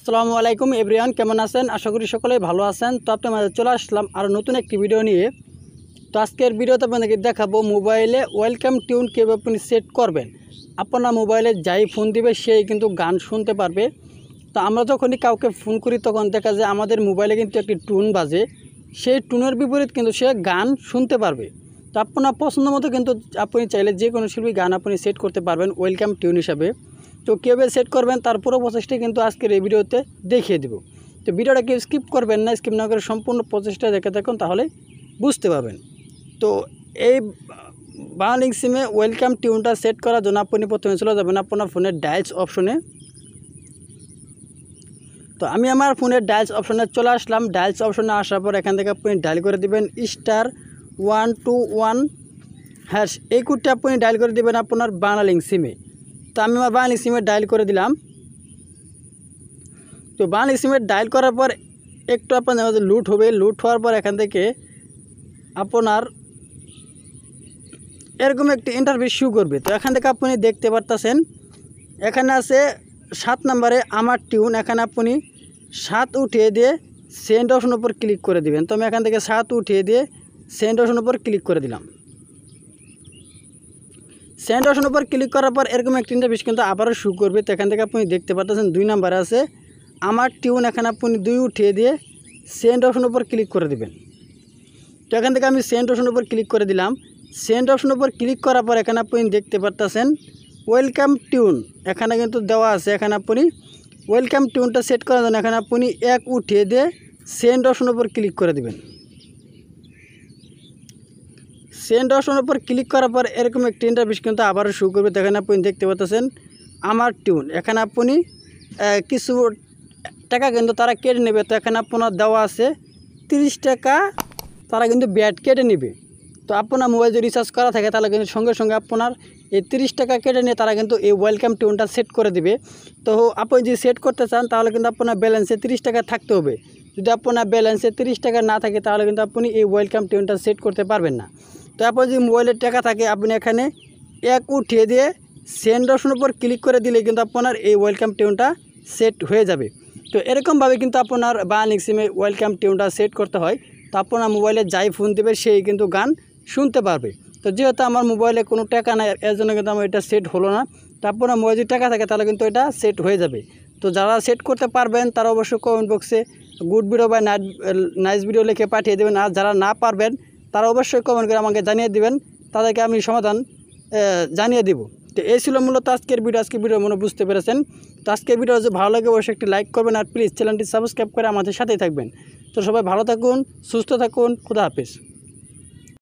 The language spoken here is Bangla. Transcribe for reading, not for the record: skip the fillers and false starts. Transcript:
আসসালামু আলাইকুম এভরিওয়ান, কেমন আছেন? আশা করি সকলেই ভালো আছেন। তো আপনার মাঝে চলে আসলাম আরও নতুন একটি ভিডিও নিয়ে। তো আজকের ভিডিওতে আপনাদেরকে দেখাবো মোবাইলে ওয়েলকাম টিউন কীভাবে আপনি সেট করবেন। আপনার মোবাইলে যাই ফোন দিবে সেই কিন্তু গান শুনতে পারবে। তো আমরা যখনই কাউকে ফোন করি তখন দেখা যায় আমাদের মোবাইলে কিন্তু একটি টুন বাজে, সেই টুনের বিপরীত কিন্তু সে গান শুনতে পারবে। তো আপনার পছন্দ মতো কিন্তু আপনি চাইলে যে কোনো শিল্পী গান আপনি সেট করতে পারবেন ওয়েলকাম টিউন হিসাবে। তো কীভাবে সেট করবেন তার পুরো প্রসেসটা কিন্তু আজকের এই ভিডিওতে দেখিয়ে দেব। তো ভিডিওটা কেউ স্কিপ করবেন না, স্কিপ না করে সম্পূর্ণ প্রসেসটা দেখে থাকুন, তাহলে বুঝতে পারবেন। তো এই বাংলালিংক সিমে ওয়েলকাম টিউনটা সেট করার জন্য আপনি প্রথমে চলে যাবেন আপনার ফোনের ডায়ালস অপশনে। তো আমি আমার ফোনের ডায়ালস অপশনে চলে আসলাম। ডায়ালস অপশনে আসার পর এখান থেকে আপনি ডায়াল করে দেবেন *121#। এই কোডটা আপনি ডায়াল করে দেবেন আপনার বাংলালিংক সিমে। তো আমি আমার বাংলালিংক সিমে ডায়াল করে দিলাম। তো বাংলালিংক সিমে ডায়াল করার পর একটু আপনার লুট হবে। লুট হওয়ার পর এখান থেকে আপনার এরকম একটি ইন্টারভিউ শো করবে। তো এখান থেকে আপনি দেখতে পারতেছেন এখানে আছে 7 নম্বরে আমার টিউন। এখানে আপনি 7 উঠিয়ে দিয়ে সেন্ড অপশনের উপর ক্লিক করে দিবেন। তো আমি এখান থেকে 7 উঠিয়ে দিয়ে সেন্ড অপশনের উপর ক্লিক করে দিলাম। সেন্ড অপশনের উপর ক্লিক করার পর এরকম একটি ইন্টারভিউ কিন্তু আবারও শো করবে। তো এখান থেকে আপনি দেখতে পাচ্ছেন 2 নম্বরে আছে আমার টিউন। এখানে আপনি 2 উঠিয়ে দিয়ে সেন্ড অপশনের উপর ক্লিক করে দিবেন। তো এখান থেকে আমি সেন্ড অপশনের উপর ক্লিক করে দিলাম। সেন্ড অপশনের উপর ক্লিক করার পর এখানে আপনি দেখতে পাচ্ছেন ওয়েলকাম টিউন এখানে কিন্তু দেওয়া আছে। এখানে আপনি ওয়েলকাম টিউনটা সেট করার জন্য এখানে আপনি 1 উঠিয়ে দিয়ে সেন্ড অপশনের উপর ক্লিক করে দিবেন। সেন্ড অপশনের উপর ক্লিক করার পর এরকম একটি ইন্টারভিউ কিন্তু আবারও শো করবে। তো এখানে আপনি দেখতে পাচ্ছেন আমার টিউন। এখানে আপনি কিছু টাকা কিন্তু তারা কেটে নেবে। তো এখানে আপনার দেওয়া আছে 30 টাকা তারা কিন্তু ব্যাট কেটে নেবে। তো আপনার মোবাইল যদি রিচার্জ করা থাকে তাহলে কিন্তু সঙ্গে সঙ্গে আপনার এই 30 টাকা কেটে নিয়ে তারা কিন্তু এই ওয়েলকাম টিউনটা সেট করে দিবে। তো আপনি যদি সেট করতে চান তাহলে কিন্তু আপনার ব্যালেন্সে 30 টাকা থাকতে হবে। যদি আপনার ব্যালেন্সে 30 টাকা না থাকে তাহলে কিন্তু আপনি এই ওয়েলকাম টিউনটা সেট করতে পারবেন না। তো আপনার যদি মোবাইলের টাকা থাকে আপনি এখানে 1 উঠিয়ে দিয়ে সেন্ড অপশনের উপর ক্লিক করে দিলে কিন্তু আপনার এই ওয়েলকাম টিউনটা সেট হয়ে যাবে। তো এরকমভাবে কিন্তু আপনার বাংলালিংক সিমে ওয়েলকাম টিউনটা সেট করতে হয়। তো আপনার মোবাইলে যাই ফোন দেবে সেই কিন্তু গান শুনতে পারবে। তো যেহেতু আমার মোবাইলে কোনো টাকা নাই এর জন্য কিন্তু আমার এটা সেট হলো না। তো আপনার মোবাইলে যদি টাকা থাকে তাহলে কিন্তু এটা সেট হয়ে যাবে। তো যারা সেট করতে পারবেন তারা অবশ্যই কমেন্ট বক্সে গুড ভিডিও বা নাইস ভিডিও লিখে পাঠিয়ে দেবেন। আর যারা না পারবেন তারা অবশ্যই কমেন্ট করে আমাকে জানিয়ে দেবেন, তাদেরকে আমি সমাধান জানিয়ে দেব। তো এই ছিল মূলত আজকের ভিডিও মনে বুঝতে পেরেছেন। তো আজকের ভিডিও যদি ভালো লাগে অবশ্যই একটি লাইক করবেন আর প্লিজ চ্যানেলটি সাবস্ক্রাইব করে আমাদের সাথেই থাকবেন। তো সবাই ভালো থাকুন, সুস্থ থাকুন, খুদা হাফেজ।